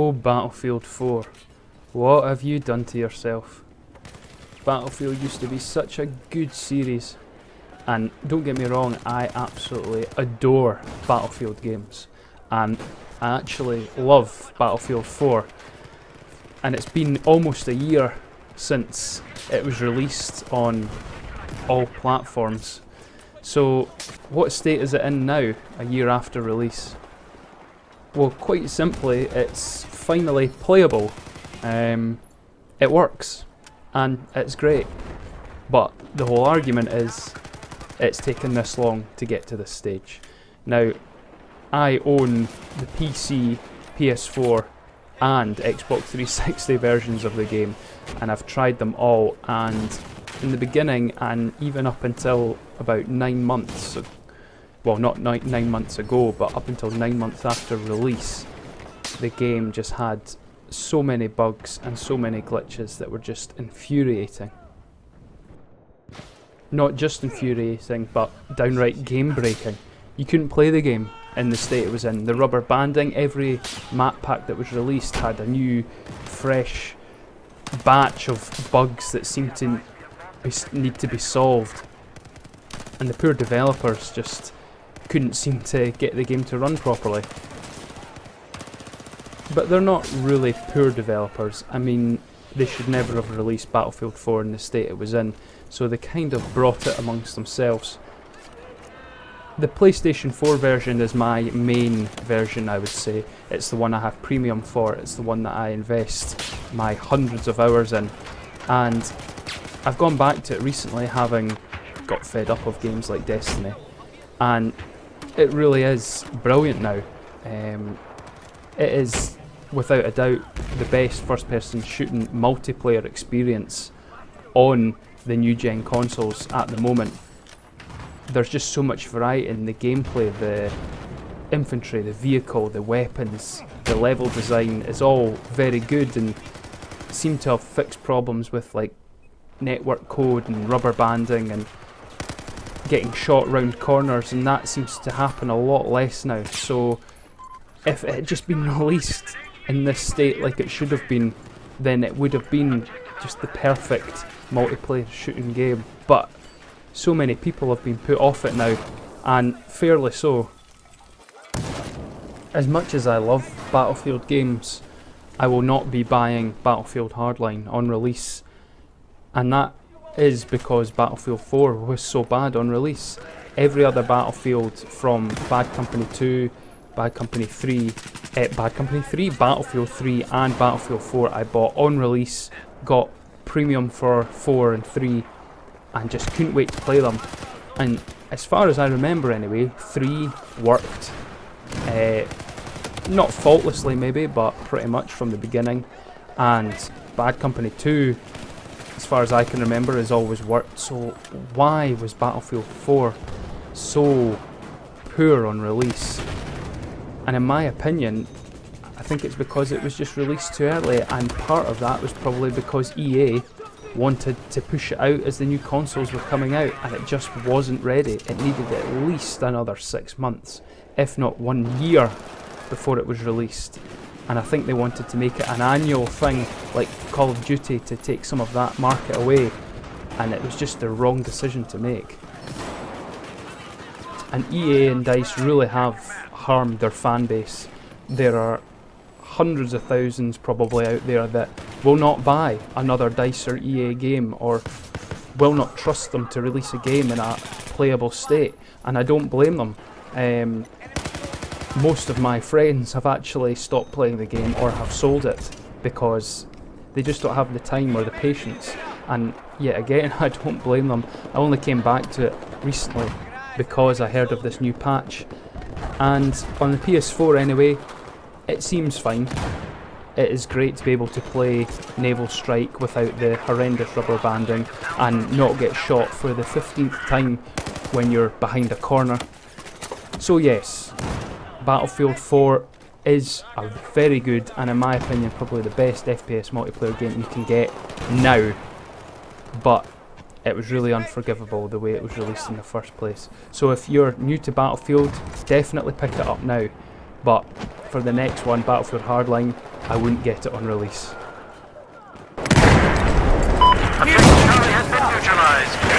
Oh, Battlefield 4. What have you done to yourself? Battlefield used to be such a good series. And don't get me wrong, I absolutely adore Battlefield games. And I actually love Battlefield 4. And it's been almost a year since it was released on all platforms. So, what state is it in now, a year after release? Well, quite simply, it's finally playable. It works, and it's great. But the whole argument is, it's taken this long to get to this stage. Now, I own the PC, PS4, and Xbox 360 versions of the game, and I've tried them all, and in the beginning, and even up until about 9 months, well, not 9 months ago, but up until 9 months after release, the game just had so many bugs and so many glitches that were just infuriating. Not just infuriating, but downright game breaking. You couldn't play the game in the state it was in. The rubber banding, every map pack that was released had a new, fresh batch of bugs that seemed to need to be solved. And the poor developers just couldn't seem to get the game to run properly. But they're not really poor developers. I mean, they should never have released Battlefield 4 in the state it was in, so they kind of brought it amongst themselves. The PlayStation 4 version is my main version, I would say. It's the one I have premium for, it's the one that I invest my hundreds of hours in. And I've gone back to it recently, having got fed up of games like Destiny. And it really is brilliant now. It is, without a doubt, the best first-person shooting multiplayer experience on the new gen consoles at the moment. There's just so much variety in the gameplay, the infantry, the vehicle, the weapons, the level design is all very good and seem to have fixed problems with like network code and rubber banding and getting shot round corners, and that seems to happen a lot less now. So if it had just been released in this state like it should have been, then it would have been just the perfect multiplayer shooting game. But so many people have been put off it now, and fairly so. As much as I love Battlefield games, I will not be buying Battlefield Hardline on release, and that is because Battlefield 4 was so bad on release. Every other Battlefield, from Bad Company 2, Bad Company 3, Battlefield 3 and Battlefield 4 I bought on release, got premium for 4 and 3, and just couldn't wait to play them. And as far as I remember anyway, 3 worked, not faultlessly maybe, but pretty much from the beginning, and Bad Company 2, as far as I can remember, has always worked. So why was Battlefield 4 so poor on release? And in my opinion, I think it's because it was just released too early, and part of that was probably because EA wanted to push it out as the new consoles were coming out, and it just wasn't ready. It needed at least another 6 months, if not 1 year, before it was released. And I think they wanted to make it an annual thing like Call of Duty to take some of that market away, and it was just the wrong decision to make. And EA and DICE really have harmed their fan base. There are hundreds of thousands probably out there that will not buy another DICE or EA game, or will not trust them to release a game in a playable state, and I don't blame them. Most of my friends have actually stopped playing the game or have sold it because they just don't have the time or the patience, and yet again I don't blame them. I only came back to it recently because I heard of this new patch, and on the PS4 anyway, it seems fine. It is great to be able to play Naval Strike without the horrendous rubber banding and not get shot for the 15th time when you're behind a corner. So yes, Battlefield 4 is a very good, and in my opinion probably the best FPS multiplayer game you can get now, but it was really unforgivable the way it was released in the first place. So if you're new to Battlefield, definitely pick it up now. but for the next one, Battlefield Hardline, I wouldn't get it on release. Objective Charlie has been neutralized.